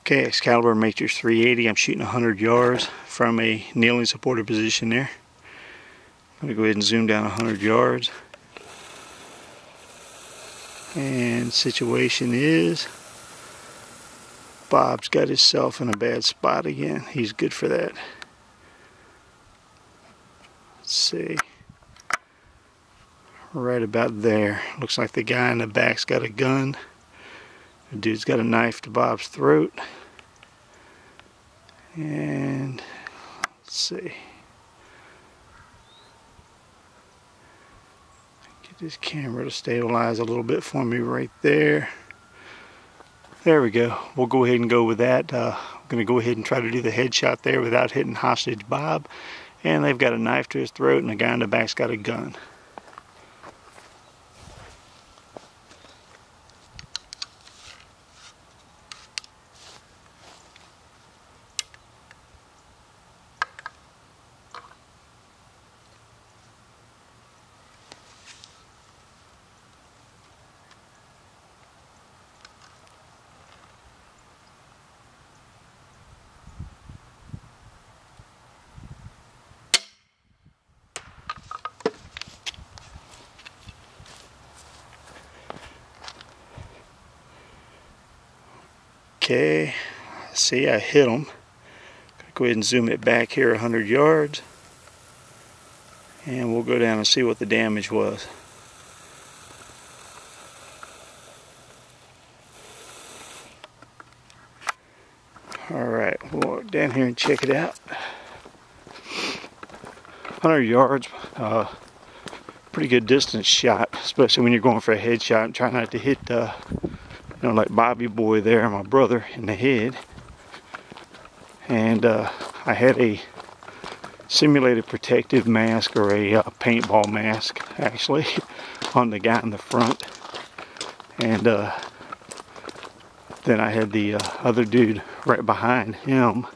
Okay, Excalibur Matrix 380. I'm shooting 100 yards from a kneeling supported position there. I'm going to go ahead and zoom down 100 yards. And situation is, Bob's got himself in a bad spot again. He's good for that. Let's see. Right about there. Looks like the guy in the back's got a gun. The dude's got a knife to Bob's throat. And let's see. Get this camera to stabilize a little bit for me right there. There we go. We'll go ahead and go with that. I'm going to go ahead and try to do the headshot there without hitting hostage Bob. And they've got a knife to his throat and the guy in the back's got a gun. Okay, see, I hit him. Go ahead and zoom it back here 100 yards. And we'll go down and see what the damage was. Alright, we'll walk down here and check it out. 100 yards, pretty good distance shot, especially when you're going for a headshot and trying not to hit you know, like Bobby Boy there, my brother, in the head. And I had a simulated protective mask, or a paintball mask actually, on the guy in the front. And then I had the other dude right behind him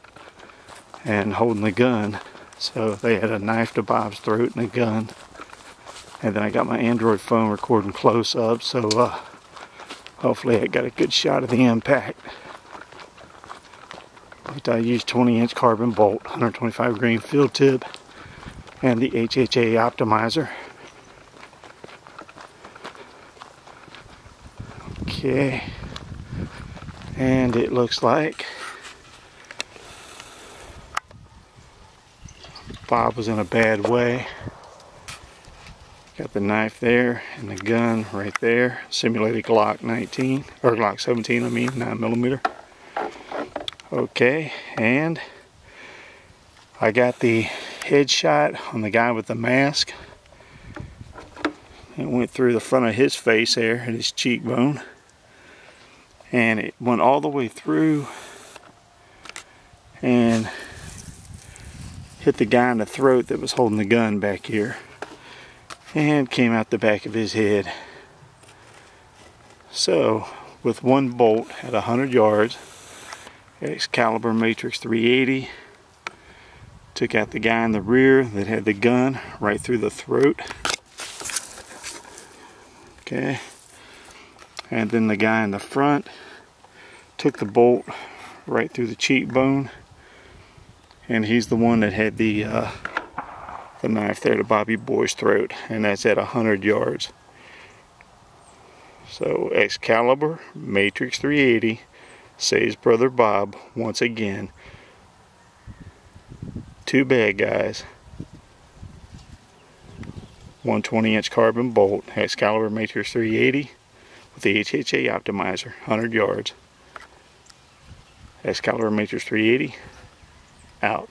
and holding the gun. So they had a knife to Bob's throat and a gun. And then I got my Android phone recording close up, so hopefully I got a good shot of the impact. But I used 20-inch carbon bolt, 125 grain field tip, and the HHA Optimizer. Okay, and it looks like Bob was in a bad way. Got the knife there and the gun right there. Simulated Glock 19, or Glock 17, I mean, 9mm. Okay, and I got the headshot on the guy with the mask. It went through the front of his face there at his cheekbone. And it went all the way through and hit the guy in the throat that was holding the gun back here. And came out the back of his head. So, with one bolt at 100 yards, Excalibur Matrix 380, took out the guy in the rear that had the gun right through the throat. Okay, and then the guy in the front took the bolt right through the cheekbone, and he's the one that had the knife there to Bobby Boy's throat, and that's at 100 yards. So Excalibur Matrix 380 saves brother Bob once again. Too bad, guys. 120-inch carbon bolt, Excalibur Matrix 380 with the HHA Optimizer, 100 yards. Excalibur Matrix 380 out.